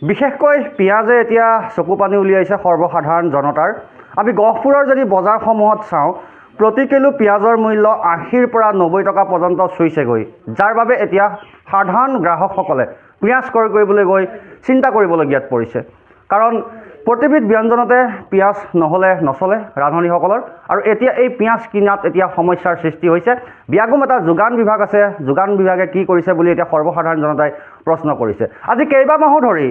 বিশেষকৈ পিঁয়াজে এতিয়া চকু পানী উলিয়াইছে সৰ্বসাধাৰণ জনতাৰ। আমি গহপুৰৰ যদি বজাৰসমূহত চাওঁ, প্ৰতি কিলো পিঁয়াজৰ মূল্য ৮০ৰ পৰা ৯০ টকা পৰ্যন্ত চুইছেগৈ, যাৰ বাবে এতিয়া সাধাৰণ গ্ৰাহকসকলে পিঁয়াজ ক্ৰয় কৰিবলৈ গৈ চিন্তা কৰিবলগীয়াত পৰিছে। কাৰণ প্ৰতিবিধ ব্যঞ্জনতে পিঁয়াজ নহ'লে নচলে ৰান্ধনীসকলৰ, আৰু এতিয়া এই পিঁয়াজ কিনাত এতিয়া সমস্যাৰ সৃষ্টি হৈছে। বিয়াগোম এটা যোগান বিভাগ আছে, যোগান বিভাগে কি কৰিছে বুলি এতিয়া সৰ্বসাধাৰণ জনতাই প্ৰশ্ন কৰিছে। আজি কেইবামাহো ধৰি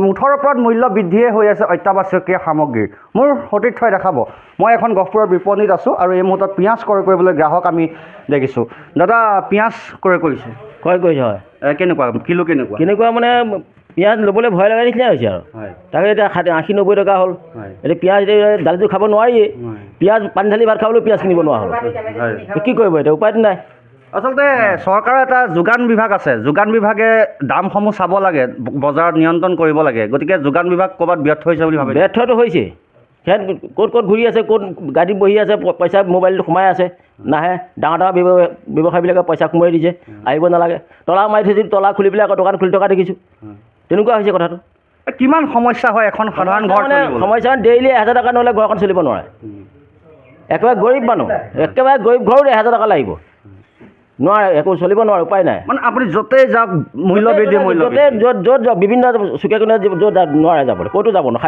মুঠৰ ওপৰত মূল্য বৃদ্ধিয়ে হৈ আছে অত্যাৱশ্যকীয় সামগ্ৰীৰ। মোৰ সতীৰ্থই দেখাব, মই এখন গহপুৰৰ বিপণীত আছোঁ আৰু এই মুহূৰ্তত পিঁয়াজ ক্ৰয় কৰিবলৈ গ্ৰাহক আমি দেখিছোঁ। দাদা, পিঁয়াজ ক্ৰয় কৰিছে? ক্ৰয় কৰিছে, হয়। কেনেকুৱা কিলো? কেনেকুৱা মানে পিঁয়াজ ল'বলৈ ভয় লগা নিচিনা হৈছে আৰু। তাকে এতিয়া ৮০-৯০ টকা হ'ল। এতিয়া পিঁয়াজ এতিয়া দালিটো খাব নোৱাৰিয়েই। পিঁয়াজ পানী ঢালি ভাত খাবলৈ পিঁয়াজ কিনিব নোৱাৰা হ'ল। কি কৰিব এতিয়া, উপায়টো নাই। আচলতে চৰকাৰৰ এটা যোগান বিভাগ আছে, যোগান বিভাগে দামসমূহ চাব লাগে, বজাৰত নিয়ন্ত্ৰণ কৰিব লাগে। গতিকে যোগান বিভাগ ক'ৰবাত ব্যৰ্থ হৈছে বুলি ভাবে? ব্যৰ্থটো হৈছে। সিহঁত ক'ত ঘূৰি আছে, ক'ত গাড়ীত বহি আছে, পইচা মোবাইলটো সোমাই আছে, নাহে। ডাঙৰ ডাঙৰ ব্যৱসায়ীবিলাকে পইচা সোমাই দিছে, আহিব নালাগে। তলা মাৰি থৈছে, তলা খুলি পেলাই আকৌ দোকান খুলি থকা দেখিছোঁ। তেনেকুৱা হৈছে কথাটো। কিমান সমস্যা হয় এখন সাধাৰণ ঘৰ? সমস্যা ডেইলি ১০০০ টকা নহ'লে ঘৰখন চলিব নোৱাৰে। একেবাৰে গৰীব মানুহ, একেবাৰে গৰীব ঘৰো ১০০০ টকা লাগিব, নোৱাৰে, একো চলিব নোৱাৰে, উপায় নাই। মানে আপুনি য'তেই যাওক মূল্য বৃদ্ধি, য'তে য'ত যাওক, বিভিন্ন চুকে কোণে য'ত নোৱাৰে যাবলৈ, ক'তো যাব নোৱাৰে,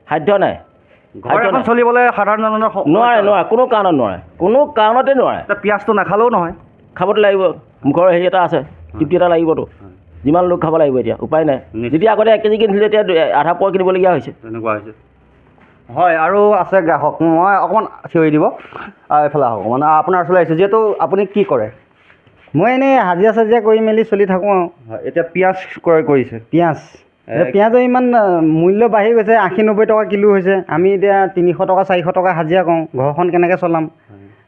সাধ্য নাই। ঘৰ এখন চলিবলৈ সাধাৰণ জনৰ নোৱাৰে, কোনো কাৰণত নোৱাৰে, কোনো কাৰণতে নোৱাৰে। পিঁয়াজটো নাখালেও নহয়, খাবতো লাগিব, মুখৰ হেৰি এটা আছে, তৃপ্তি এটা লাগিবতো। যিমান লোক খাব লাগিব এতিয়া, উপায় নাই। যেতিয়া আগতে 1 কেজি কিনিছিলে, এতিয়া আধা পোৱা কিনিবলগীয়া হৈছে। তেনেকুৱা হৈছে, হয়। আৰু আছে গ্ৰাহক, মই অকণমান থিয়ৰি দিব, এইফালে আহক অকণমান। আপোনাৰ ওচৰলৈ আহিছোঁ, যিহেতু আপুনি কি কৰে? মই এনেই হাজিৰা চাজিৰা কৰি মেলি চলি থাকোঁ আৰু। এতিয়া পিঁয়াজ ক্ৰয় কৰিছে? পিঁয়াজৰ ইমান মূল্য বাঢ়ি গৈছে, ৮০-৯০ টকা কিলো হৈছে। আমি এতিয়া ৩০০ টকা ৪০০ টকা হাজিৰা কৰোঁ, ঘৰখন কেনেকৈ চলাম?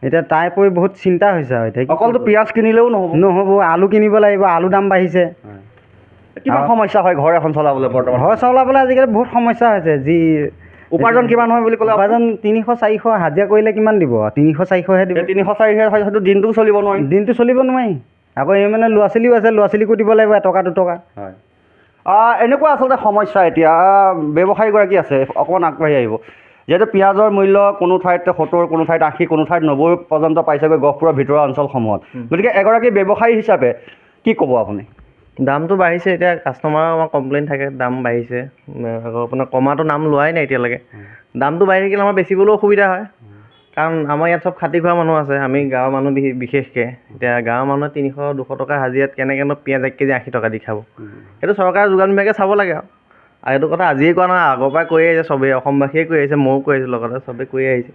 এতিয়া তাৰ পৰি বহুত চিন্তা হৈছে আৰু। এতিয়া অকলতো পিঁয়াজ কিনিলেও নহ'ব, আলু কিনিব লাগিব, আলু দাম বাঢ়িছে। কিমান সমস্যা হয় ঘৰ এখন চলাবলৈ? বৰ্তমান ঘৰ চলাবলৈ আজিকালি বহুত সমস্যা হৈছে। যি উপাৰ্জন কিমান হয় বুলি ক'লে? উপাৰ্জন ৩০০-৪০০, হাজিৰা কৰিলে কিমান দিব? 300-400হে দিব। 300-400 হয়তো দিনটোও চলিব নোৱাৰি। দিনটো চলিব নোৱাৰি। আকৌ এই মানে ল'ৰা ছোৱালীও আছে, ল'ৰা ছোৱালীকো দিব লাগিব 1 টকা 2 টকা। হয়, এনেকুৱা আচলতে সমস্যা। এতিয়া ব্যৱসায়ীগৰাকী আছে, অকণমান আগবাঢ়ি আহিব। যিহেতু পিঁয়াজৰ মূল্য কোনো ঠাইত 70, কোনো ঠাইত 80, কোনো ঠাইত 90 পৰ্যন্ত পাইছেগৈ গহপুৰৰ ভিতৰুৱা অঞ্চলসমূহত। গতিকে এগৰাকী ব্যৱসায়ী হিচাপে কি ক'ব আপুনি? দামটো বাঢ়িছে, এতিয়া কাষ্টমাৰৰ আমাৰ কমপ্লেইন থাকে, দাম বাঢ়িছে। আকৌ আপোনাৰ কমাটো নাম লোৱাই নাই এতিয়ালৈকে। দামটো বাঢ়ি থাকিলে আমাৰ বেচিবলৈও অসুবিধা হয়, কাৰণ আমাৰ ইয়াত চব খাটি খোৱা মানুহ আছে, আমি গাঁৱৰ মানুহ বিশেষকৈ। এতিয়া গাঁৱৰ মানুহে 300-200 টকা হাজিৰাত কেনেকৈনো পিঁয়াজ 1 কেজি 80 টকা দি খাব? সেইটো চৰকাৰৰ যোগান বিভাগে চাব লাগে আৰু। এইটো কথা আজিয়ে কোৱা নহয়, আগৰ পৰাই কৈ আহিছে চবেই, অসমবাসীয়ে কৈ আহিছে, ময়ো কৈ আহিছোঁ লগতে, চবেই কৈ আহিছে।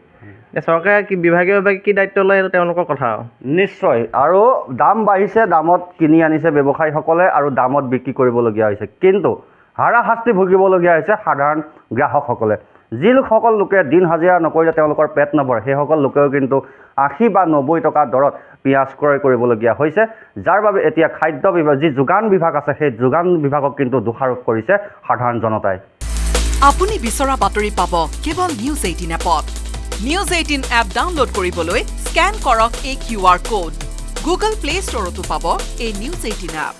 এতিয়া চৰকাৰে বিভাগে কি দায়িত্ব লয়, এইটো তেওঁলোকৰ কথা আৰু। নিশ্চয়। আৰু দাম বাঢ়িছে, দামত কিনি আনিছে ব্যৱসায়ীসকলে আৰু দামত বিক্ৰী কৰিবলগীয়া হৈছে, কিন্তু হাৰাশাস্তি ভুগিবলগীয়া হৈছে সাধাৰণ গ্ৰাহকসকলে। যি লোকে দিন হাজিৰা নকৰিলে তেওঁলোকৰ পেট নভৰে, সেইসকল লোকেও কিন্তু 80 বা 90 টকা দৰত পিঁয়াজ ক্ৰয় কৰিবলগীয়া হৈছে, যাৰ বাবে এতিয়া খাদ্য বিভাগ, যি যোগান বিভাগ আছে, সেই যোগান বিভাগক কিন্তু দোষাৰোপ কৰিছে সাধাৰণ জনতাই। আপুনি বিচৰা বাতৰি পাব কেৱল নিউজ 18 এপত। নিউজ 18 এপ ডাউনলোড কৰিবলৈ স্কেন কৰক এই QR কোড। গুগল প্লে ষ্টৰতো পাব এই নিউজ 18 এপ।